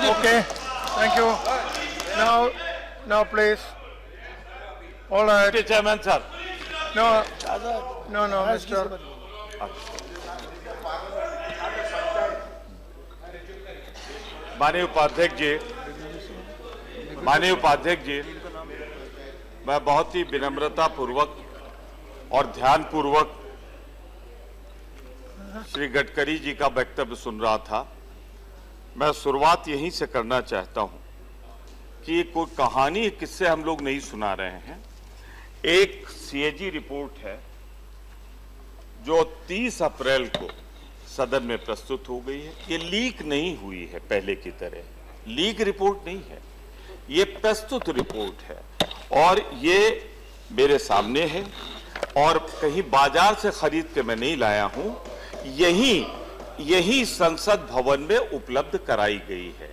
Okay, thank you. Now please. All right. Deputy Chairman, sir. No, Mr. माननीय उपाध्यक्ष जी, मैं बहुत ही विनम्रता पूर्वक और ध्यान पूर्वक श्री गडकरी जी का वक्तव्य सुन रहा था। मैं शुरुआत यहीं से करना चाहता हूं कि ये कोई कहानी किससे हम लोग नहीं सुना रहे हैं। एक सीएजी रिपोर्ट है जो 30 अप्रैल को सदन में प्रस्तुत हो गई है। ये लीक नहीं हुई है, पहले की तरह लीक रिपोर्ट नहीं है, ये प्रस्तुत रिपोर्ट है और ये मेरे सामने है और कहीं बाजार से खरीद के मैं नहीं लाया हूं, यही संसद भवन में उपलब्ध कराई गई है।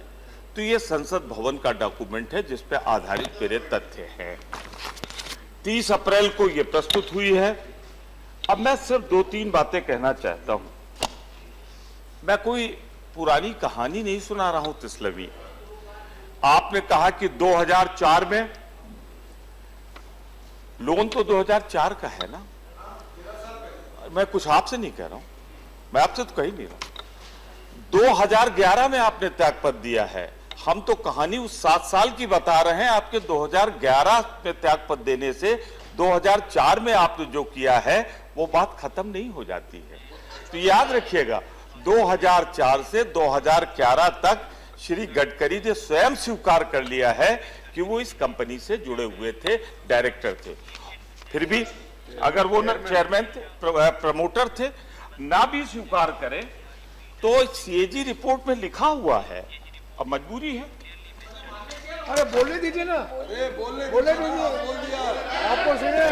तो ये संसद भवन का डॉक्यूमेंट है जिस पे आधारित मेरे तथ्य हैं। 30 अप्रैल को ये प्रस्तुत हुई है। अब मैं सिर्फ 2-3 बातें कहना चाहता हूं। मैं कोई पुरानी कहानी नहीं सुना रहा हूं तिस्लवी। आपने कहा कि 2004 में लोन तो 2004 का है ना। मैं कुछ आपसे नहीं कह रहा हूं, मैं आपसे तो कही नहीं रहा। 2011 में आपने त्यागपत्र दिया है। हम तो कहानी उस 7 साल की बता रहे हैं। आपके 2011 में त्यागपत्र देने से 2004 में आपने जो किया है वो बात खत्म नहीं हो जाती है। तो याद रखिएगा, 2004 से 2011 तक श्री गडकरी ने स्वयं स्वीकार कर लिया है कि वो इस कंपनी से जुड़े हुए थे, डायरेक्टर थे। फिर भी अगर वो न चेयरमैन थे, प्रमोटर थे, ना भी स्वीकार करें तो सीएजी रिपोर्ट में लिखा हुआ है। अब मजबूरी है। अरे बोलने दीजिए ना। बोलने दीजिए। बोल दिया आपको सुने।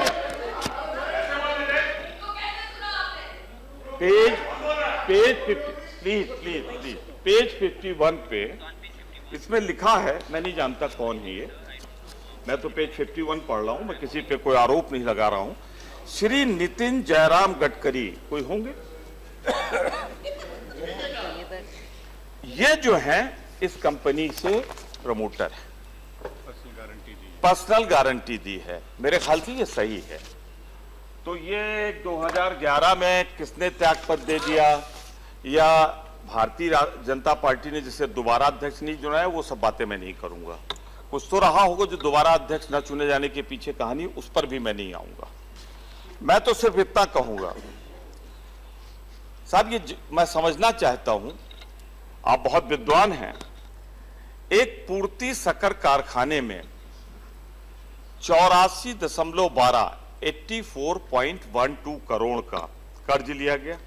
पेज 51 पे इसमें लिखा है, मैं नहीं जानता कौन है ये, मैं तो पेज 51 पढ़ रहा हूं, मैं किसी पे कोई आरोप नहीं लगा रहा हूं। श्री नितिन जयराम गडकरी कोई होंगे, ये जो है इस कंपनी से प्रमोटर है, पर्सनल गारंटी दी है। मेरे ख्याल से ये सही है। तो ये 2011 में किसने त्यागपत्र दे दिया या भारतीय जनता पार्टी ने जिसे दोबारा अध्यक्ष नहीं चुना है, वो सब बातें मैं नहीं करूंगा। कुछ तो रहा होगा जो दोबारा अध्यक्ष न चुने जाने के पीछे कहानी, उस पर भी मैं नहीं आऊंगा। मैं तो सिर्फ इतना कहूंगा साहब, ये मैं समझना चाहता हूं, आप बहुत विद्वान हैं। एक पूर्ति शक्कर कारखाने में 84.12 84.12 करोड़ का कर्ज लिया गया।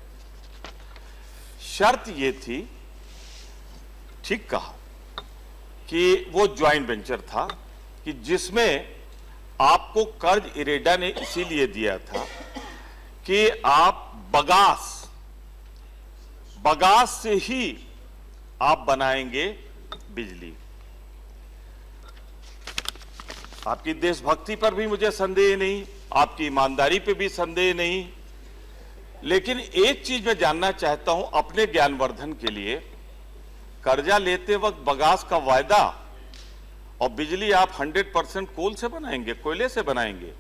शर्त यह थी, ठीक कहा, कि वो ज्वाइंट वेंचर था कि जिसमें आपको कर्ज इरेडा ने इसीलिए दिया था कि आप बगास से ही आप बनाएंगे बिजली। आपकी देशभक्ति पर भी मुझे संदेह नहीं, आपकी ईमानदारी पे भी संदेह नहीं, लेकिन एक चीज मैं जानना चाहता हूं अपने ज्ञानवर्धन के लिए। कर्जा लेते वक्त बगास का वायदा और बिजली आप 100% कोल से बनाएंगे, कोयले से बनाएंगे,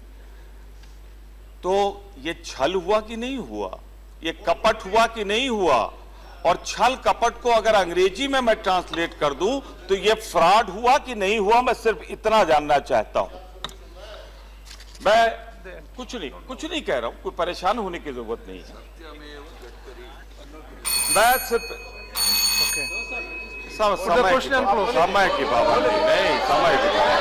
तो ये छल हुआ कि नहीं हुआ, ये कपट हुआ कि नहीं हुआ? और छल कपट को अगर अंग्रेजी में मैं ट्रांसलेट कर दूं तो ये फ्रॉड हुआ कि नहीं हुआ, मैं सिर्फ इतना जानना चाहता हूं। मैं कुछ नहीं कह रहा हूं, कोई परेशान होने की जरूरत नहीं है। मैं सिर्फ समय की पाबंदी नहीं, समय की पाबंदी।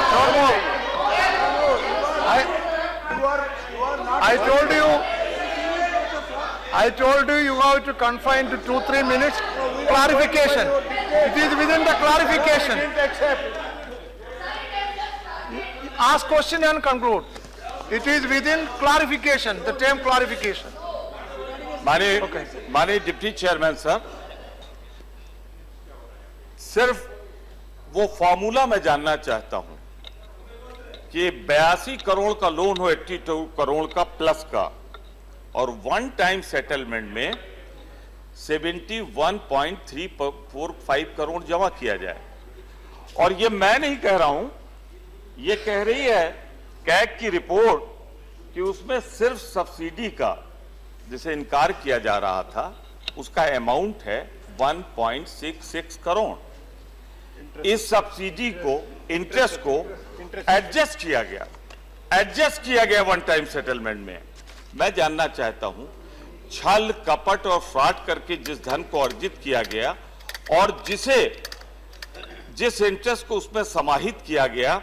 I told you have to confine to 2-3 minutes. Clarification. It is within the clarification. Ask question and conclude. It is within clarification. The term clarification. माननीय डिप्टी चेयरमैन सर, सिर्फ वो फॉर्मूला मैं जानना चाहता हूं कि 82 करोड़ का लोन हो 82 करोड़ का प्लस का, और वन टाइम सेटलमेंट में 71.345 करोड़ जमा किया जाए। और ये मैं नहीं कह रहा हूं, ये कह रही है कैग की रिपोर्ट कि उसमें सिर्फ सब्सिडी का जिसे इनकार किया जा रहा था उसका अमाउंट है 1.66 करोड़। इस सब्सिडी को, इंटरेस्ट को एडजस्ट किया गया वन टाइम सेटलमेंट में। मैं जानना चाहता हूं, छल कपट और फ्रॉड करके जिस धन को अर्जित किया गया और जिस इंटरेस्ट को उसमें समाहित किया गया,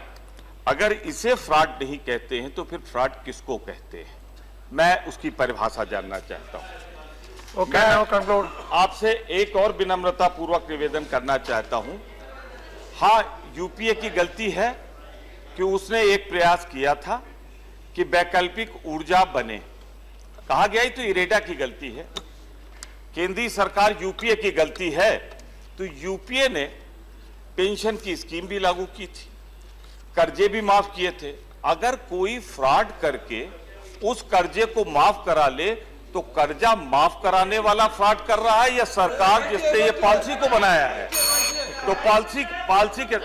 अगर इसे फ्रॉड नहीं कहते हैं तो फिर फ्रॉड किसको कहते हैं? मैं उसकी परिभाषा जानना चाहता हूं। Okay, now conclude. आपसे एक और विनम्रता पूर्वक निवेदन करना चाहता हूं। हाँ, यूपीए की गलती है कि उसने एक प्रयास किया था कि वैकल्पिक ऊर्जा बने। कहा गया ही तो इरेडा की गलती है, केंद्रीय सरकार यूपीए की गलती है। तो यूपीए ने पेंशन की स्कीम भी लागू की थी, कर्जे भी माफ किए थे। अगर कोई फ्रॉड करके उस कर्जे को माफ करा ले तो कर्जा माफ कराने वाला फ्रॉड कर रहा है या सरकार जिसने ये पॉलिसी को बनाया है? तो पॉलिसी के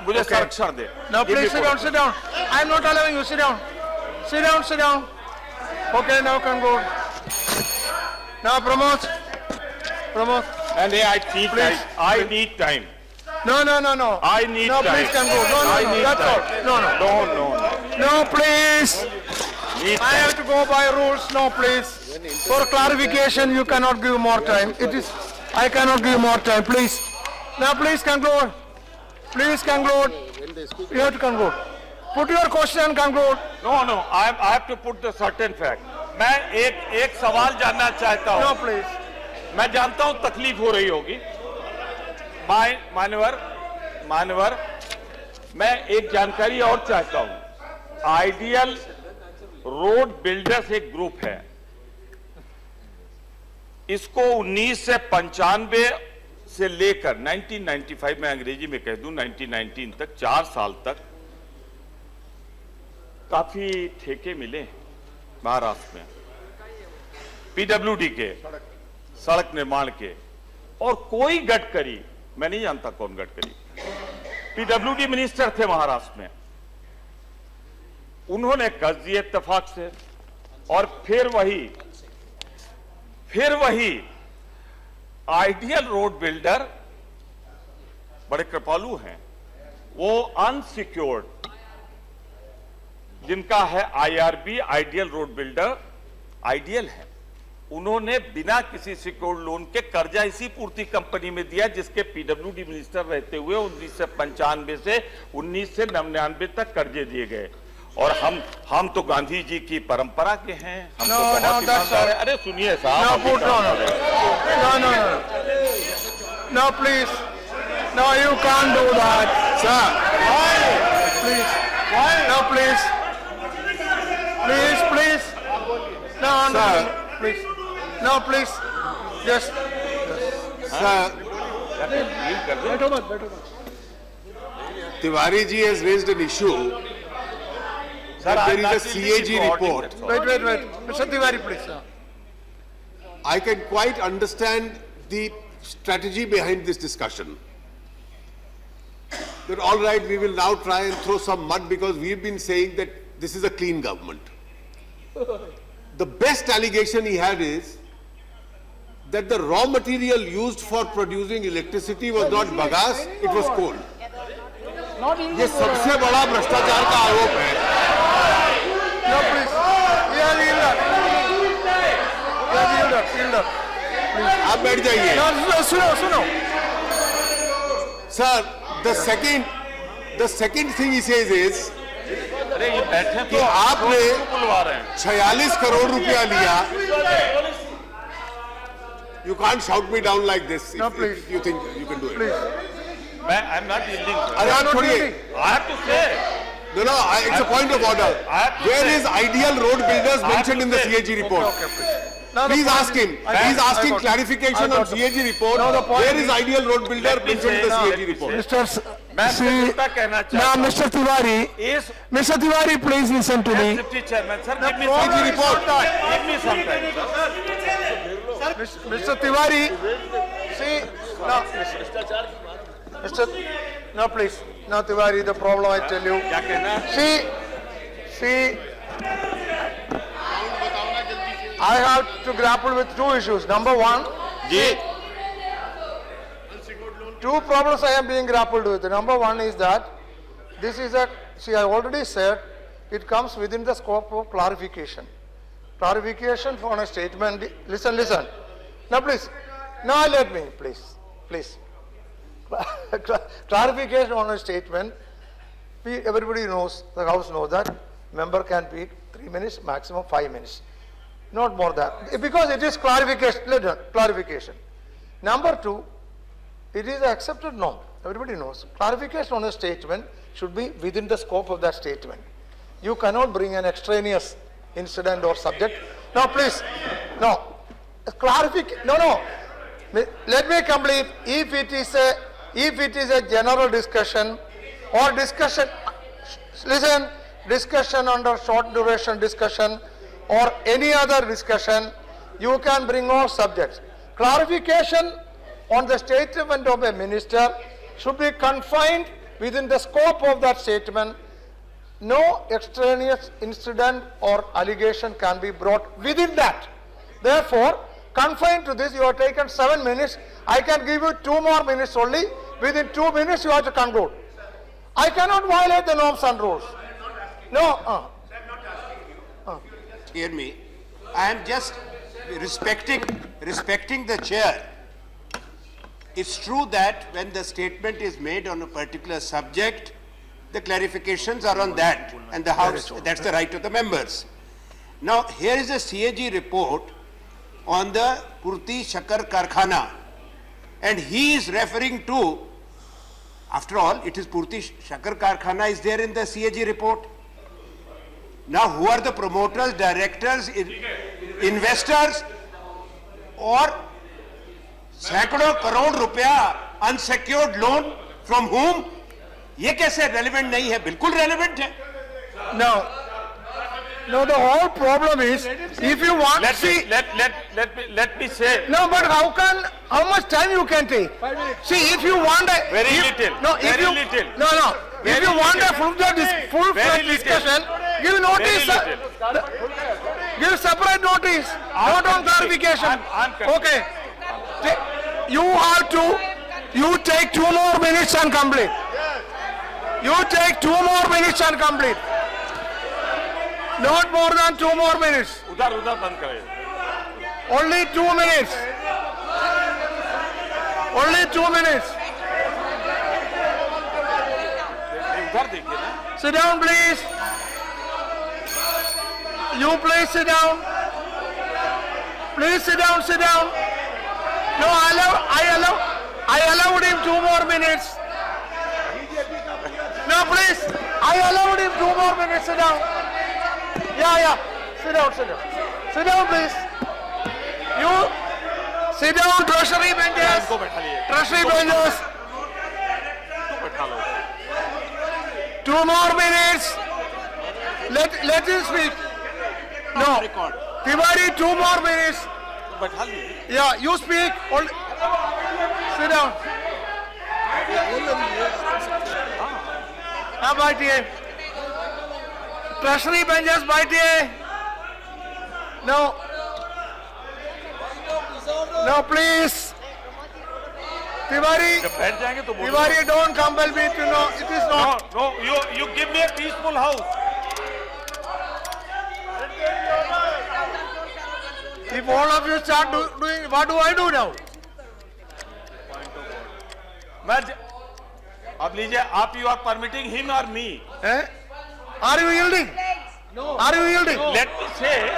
मुझे संरक्षण दे। Now please sit down, sit down. I am not allowing you, sit down. Sit down, sit down. Okay, now conclude. Now Pramod. And I need time. No. I need No, time. please conclude. I No, need that's time. all. No. No, please. Need I time. have to go by rules. No, please. For clarification, you cannot give more time. I cannot give more time, please. Now, please conclude. Please conclude. You have to conclude. Put your question and conclude. No. I have to put the certain fact. मैं एक सवाल जानना चाहता हूँ। No, please. मैं जानता हूँ तकलीफ हो रही होगी। मानवर, मैं एक जानकारी और चाहता हूँ। आइडियल रोड बिल्डर्स एक ग्रुप है, इसको 1995 से लेकर 1995 में, अंग्रेजी में कह दूं 1919 तक, 4 साल तक काफी ठेके मिले महाराष्ट्र में पीडब्ल्यूडी के, सड़क निर्माण के। और कोई गडकरी, मैं नहीं जानता कौन गडकरी, पीडब्ल्यूडी मिनिस्टर थे महाराष्ट्र में, उन्होंने कर्ज दिए इत्तेफाक से। और फिर वही आइडियल रोड बिल्डर बड़े कृपालु हैं, वो अनसिक्योर्ड जिनका है IRB, ideal road builder ideal है, उन्होंने बिना किसी सिक्योर्ड लोन के कर्जा इसी पूर्ति कंपनी में दिया जिसके पीडब्ल्यूडी मिनिस्टर रहते हुए 1995 से 1999 तक कर्जे दिए गए। और हम तो गांधी जी की परंपरा के हैं, हम तो बहुत ईमानदार हैं। अरे सुनिए साहब, No, please. No, you can't do that, sir. Please. No, please. Please. No, please. No, please. Just. Sir, Tiwari ji has raised an issue that there is a CAG report. Wait. Mr. Tiwari, please. I can quite understand the strategy behind this discussion. That all right, we will now try and throw some mud because we've been saying that this is a clean government. The best allegation he had is that the raw material used for producing electricity was not bagasse, it was coal. ये सबसे बड़ा भ्रष्टाचार का आरोप है। No, please. Yield up. आप बैठ जाइए। No, सुनो. Sir, the second thing he says is अरे ये बैठे कि आपने बुलवा रहे हैं। 46 करोड़ रुपया लिया। You can't shout me down like this. No, if please. you think you can do it. Please. I'm not yielding. अरे आप छोड़िए। I have to say. No, it's a point of order. Where is ideal road builders mentioned in the CAG report? Okay, please. Now the Please point ask is- him. I He's got- asking I got- clarification I on got the- CAG report. No, the point Where is is- ideal road builder Let me mentioned in the say- CAG report? मैं सिर्फ इतना कहना चाहता हूं। Mr. Tiwari, इस Mr. Tiwari, please listen to me. Deputy chairman sir, give me problem some is not that. give me some time. Mr. Tiwari, see, now, Mr. No, please. No, Tiwari, the problem I tell you. क्या कहना है? See, I have to grapple with two issues. Number one, ji two problems I am being grappled with. Number one is that this is a, see, I already said it comes within the scope of clarification. Clarification for a statement. Listen. Now please, now let me, please. Clarification on a statement. Everybody knows, the House knows that member can speak 3 minutes, maximum 5 minutes. Not more than, because it is clarification. Number two, it is an accepted norm. Everybody knows. Clarification on a statement should be within the scope of that statement. You cannot bring an extraneous incident or subject. No, please. No. Clarification. No. Let me complete. If it is a general discussion or discussion, listen, discussion under short duration discussion or any other discussion, you can bring all subjects. Clarification on the statement of a minister should be confined within the scope of that statement. No extraneous incident or allegation can be brought within that. Therefore, confined to this, you have taken 7 minutes. I can give you 2 more minutes only. Within 2 minutes, you have to conclude. I cannot violate the norms and rules. No. Hear me. I am just respecting the chair. It's true that when the statement is made on a particular subject, the clarifications are on that, and the House, that's the right of the members. Now, here is a CAG report on the Purti Shakar Karkhana, and he is referring to, after all, it is Purti Shakar Karkhana is there in the CAG report. Now, who are the promoters, directors, investors, or सैकड़ों करोड़ रुपया unsecured loan from whom? ये कैसे relevant नहीं है? बिल्कुल relevant है. No, the whole problem is, if you want to see... let me say. No, but how much time you can take? See, if you want a... Very little. No, if you... little. No. If you want a full-fledged discussion, give notice. Give separate notice, not on clarification. Okay. You take 2 more minutes and complete. You take 2 more minutes and complete. Not more than 2 more minutes. उधर बंद करें. Only 2 minutes. Only 2 minutes. उधर देखिए ना. Sit down, please. You please sit down. Please sit down. No, I allowed him 2 more minutes. No, please. I allowed him 2 more minutes. Sit down. Yeah. Sit down. Sit down, please. You sit down, treasury benches. Treasury benches. 2 more minutes. Let him speak. No. Tiwari, 2 more minutes. Yeah, you speak. Sit down. बैठिए. Treasury benches बैठिए. No, please. Tiwari, जब बैठ जाएंगे तो बोलो. Tiwari, don't compel me to know. It is not. No, you give me a peaceful house. If all of you start doing, what do I do now? अब लीजिए, आप you are permitting him or me? Are you yielding? No. Are you yielding? No. Let me say.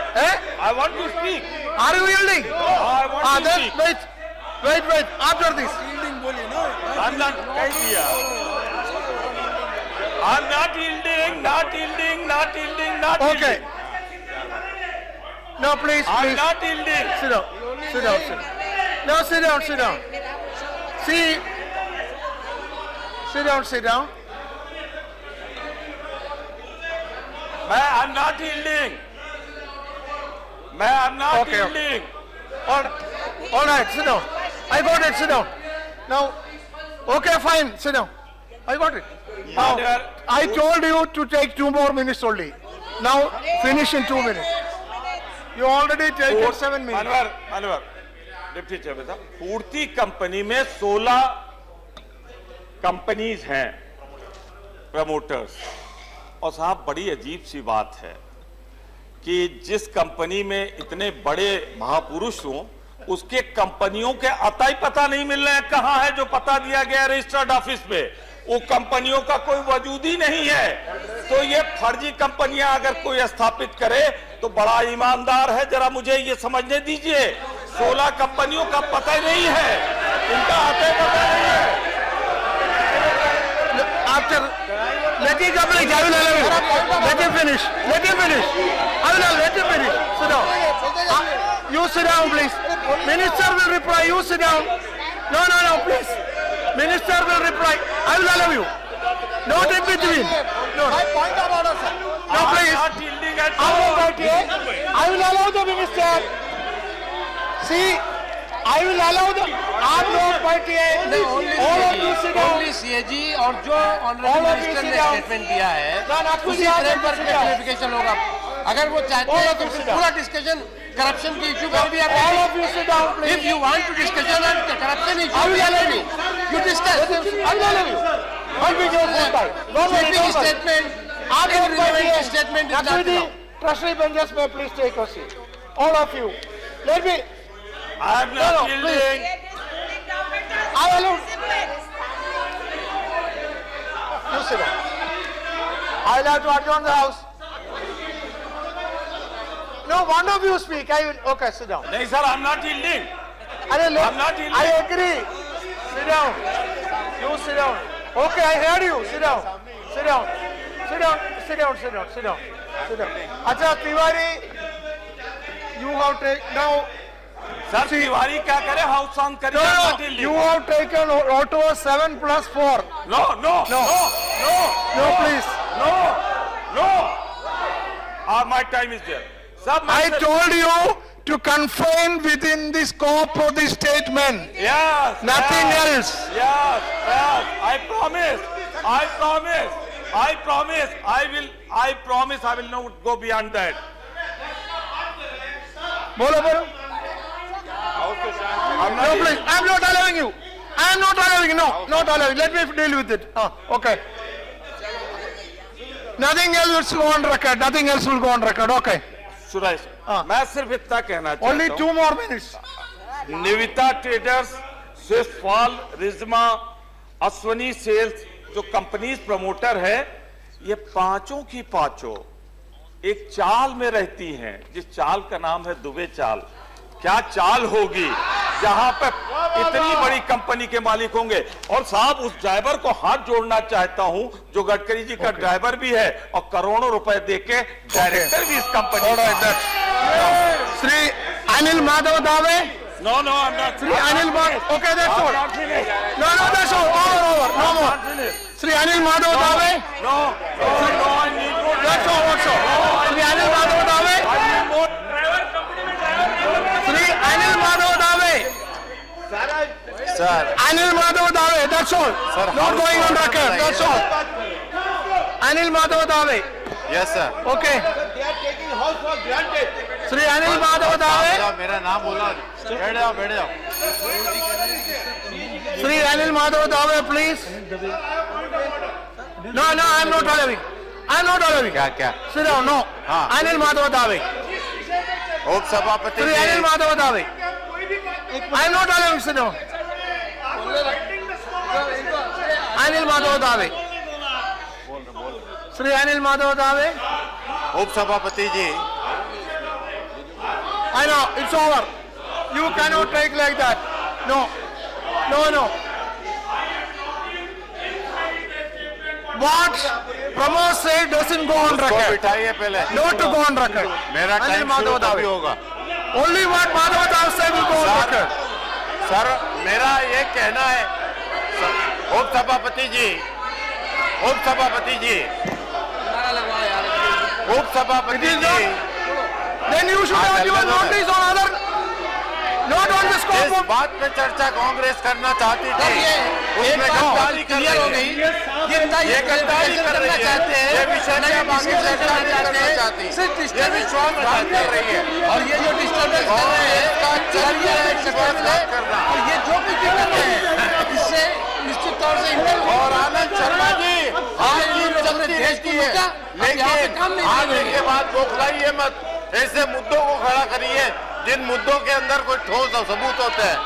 I want to speak. Are you yielding? No, I want to then speak. Wait. After this. I'm not. I'm not yielding. Okay. No, please. I'm not yielding. Sit down. No, sit down. See. Sit down. I'm not yielding. Okay. All right, sit down. I got it, sit down. Now, Okay, fine, sit down. I got it. Now, Manwar, I told you to take 2 more minutes only. Now, finish in 2 minutes. You already taken 7 minutes. मानवर deputy chairman साहब, Purti company में 16 companies हैं, promoters. और साहब बड़ी अजीब सी बात है कि जिस कंपनी में इतने बड़े महापुरुष हों, उसके कंपनियों के अता ही पता नहीं मिल रहे हैं कहां है जो पता दिया गया रजिस्टर्ड ऑफिस में, वो कंपनियों का कोई वजूद ही नहीं है। तो ये फर्जी कंपनियां अगर कोई स्थापित करे तो बड़ा ईमानदार है, जरा मुझे ये समझने दीजिए। 16 कंपनियों का पता ही नहीं है, इनका आता ही पता नहीं है। After, let him complete. I will allow you. Let him finish. Let him finish. I will allow. Let him finish. Sit down. You sit down, please. Minister will reply. You sit down. No, please. Minister will reply. I will allow you. Not in between. No. My point of order, sir. No, please. Not yielding at I will all. vote yes. I will allow the minister. See, I will allow the. आप लोग बैठिए. All of you sit down. Only CAG और जो All honourable of you minister sit ने down. Statement दिया है आपको उसी याद है, फ्रेम पर sit down. क्लैरिफिकेशन होगा। अगर वो चाहते All हैं of तो you फिर sit down. पूरा डिस्कशन करप्शन के इशू पर भी आप All of you sit down, please. If you want to discussion on corruption I will allow issue you. You discuss I will allow you. I'll be your full time. Don't worry, sweeping don't worry. Statement आप लोग irrelevant बैठिए. statement is not Actually, allowed. Treasury benches may please take a seat. All of you. Let me. I am not No, yielding. I allow. You sit down. I'll have to adjourn the house. No, one of you speak. I will. Okay, sit down. नहीं sir, I am not yielding. I'm not yielding. I agree. Sit down. You sit down. Okay, I heard you. Sit down. Sit down. Sit down. Sit down. Sit down. Sit down. Sit down. Acha Tiwari, you have taken now. Sir Tiwari क्या करे, house on करिए। I am not No, yielding. you have taken auto 7 plus 4. No, no, no, no, No, please. no. My time is there. Sir, I told you to confine within the scope of the statement. Yes. Nothing yes, else. Yes. I promise. I will not go beyond that. Bolo. I'm No, not please. I'm not allowing you. I'm not allowing you. No, not allowing. Let me deal with it. Okay. Nothing else will go on record. Nothing else will go on record. Okay. Suresh, मैं सिर्फ इतना कहना चाहता Only हूं। 2 more minutes. Nivita traders, swift fall, Rizma, Ashwani sales जो companies promoter है, ये पांचों की पांचों एक चाल में रहती हैं, जिस चाल का नाम है दुबे चाल। क्या चाल होगी जहां पर इतनी बड़ी कंपनी के मालिक होंगे। और साहब उस ड्राइवर को हाथ जोड़ना चाहता हूं जो गडकरी जी का ड्राइवर भी है और करोड़ों रुपए देके डायरेक्टर भी इस कंपनी का है। Sri Anil Madhav Dave. No, I'm not. Sri Anil Madhav. Okay, that's all. Not finished. No, that's all. Over. No more. Not finished. Sri Anil Madhav Dave. No, I need more. That's all. Sri Anil Madhav Dave. I need more. Sri Anil Madhav Dave. Sir Anil Madhav Dave. That's all. Not going on record. That's all. Anil Madhav Dave. Yes sir Okay. They are taking house for granted. Sri Anil Madhav Dave. मेरा नाम बोला बैठ जाओ Sri Anil Madhav Dave, please. No, I'm not allowing. क्या Sit down. No. हाँ. Anil Madhav Dave. उप सभापति Sri Anil Madhav Dave. I'm not allowing. Sit down. Anil Madhav Dave. Sri Anil Madhav Dave. उप सभापति जी I know, it's over. You cannot take like that. No. What Pramod said doesn't go on को record. बिठाइए पहले No to go on record. मेरा Anil time Madhav शुरू तभी Dave. होगा Only what Madhav Dave said will go on Sir. record. Sir मेरा ये कहना है उप सभापति जी It is not. Then you should have given notice on other. Not on the जिस scope of... बात पे चर्चा कांग्रेस करना चाहती थी उसमें गद्दारी कर रही है। ये गद्दारी कर रही है। ये विषय में अब आगे चर्चा नहीं करना चाहती। ये विश्वासघात कर रही है। और ये जो डिस्टर्बेंस कर रहे हैं का चलिए विश्वासघात करना। और ये जो कुछ भी कर रहे हैं इससे निश्चित तौर से और आनंद शर्मा जी आपकी चलती रहती है, लेकिन आने के बाद बौखलाइए मत। ऐसे मुद्दों को खड़ा करिए जिन मुद्दों के अंदर कोई ठोस सबूत होते हैं।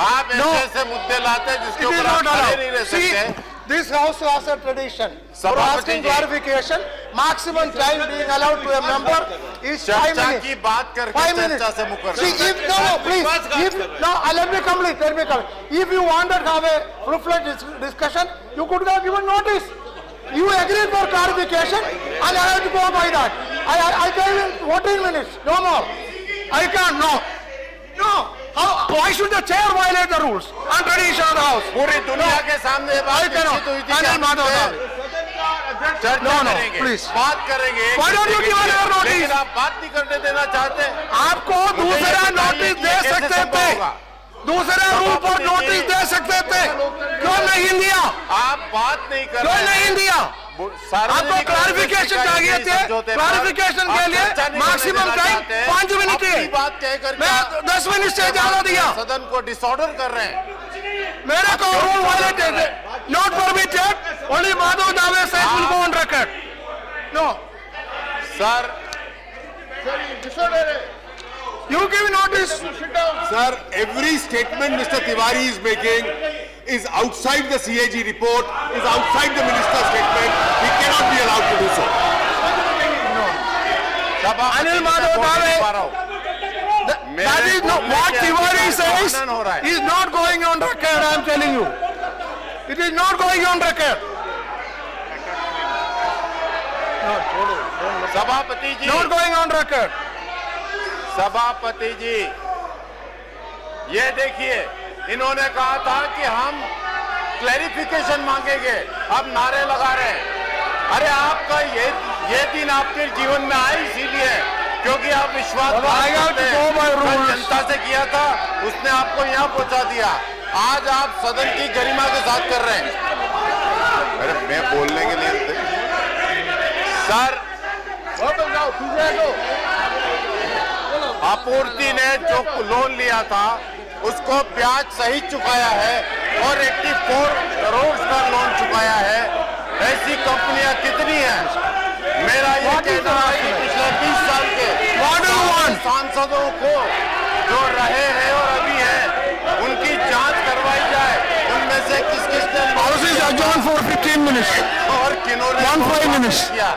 आप ऐसे ऐसे मुद्दे लाते हैं जिसके It is ऊपर आप not खड़े नहीं रह allowed. See, सकते। this house has a tradition for Sabhapati asking ji. clarification. Maximum time being allowed to a member is 5 चर्चा minutes. की बात करके 5 minutes. चर्चा से मुकर See, if no, please, if no, let me complete. Let me complete. If you wanted to have a full-fledged discussion, you could have given notice. You agreed for clarification, and I have to go by that. I gave you 14 minutes, no more. I can't. No, no. How? Why should the chair violate the rules and tradition of the house? पूरी दुनिया के सामने ये I बात cannot. निश्चित हुई थी कि Anil हम Madhav इस पे Dave. चर्चा No, no, करेंगे, please. बात करेंगे। Why don't you give another notice? लेकिन आप बात नहीं करने देना चाहते। आपको दूसरा बताइए नोटिस कि दे ये कैसे सकते संभव थे, होगा? दूसरा रूल पर नोटिस दे सकते थे, क्यों नहीं दिया? आप बात नहीं कर क्यों रहे हैं। नहीं दिया? आपको क्लैरिफिकेशन चाहिए थे, क्लैरिफिकेशन के लिए मैक्सिमम टाइम 5 मिनट है। बात कहकर मैं 10 मिनट से ज्यादा दिया। सदन को डिसऑर्डर कर रहे हैं। मेरे को rule violated, not permitted, only Madhav Dave से will go on record. No sir you give notice. Sir, every statement Mr. Tiwari is making is outside the CAG report, is outside the minister's statement. He cannot be allowed to do so. Anil Madhav Dave, that is not what Tiwari says is not going on record, I am telling you. It is not going on record. सभापति जी, Not going on record. सभापति जी, ये देखिए इन्होंने कहा था कि हम clarification मांगेंगे, अब नारे लगा रहे हैं। अरे आपका ये दिन आपके जीवन में आया इसीलिए क्योंकि आप विश्वासघात करते हैं। कल जनता से किया था, उसने आपको यहाँ पहुंचा दिया। आज आप सदन की गरिमा के साथ कर रहे हैं। अरे मैं बोलने के लिए सर, आपूर्ति ने जो लोन लिया था उसको ब्याज सहित चुकाया है और 84 करोड़ का लोन चुकाया है। ऐसी कंपनियां कितनी हैं? मेरा ये कहना है कि पिछले 20 साल के सांसदों को जो रहे हैं और अभी हैं उनकी जांच करवाई जाए। उनमें से किस किसने House is adjourned for 15 minutes. और किन्होंने 15 minutes. किया।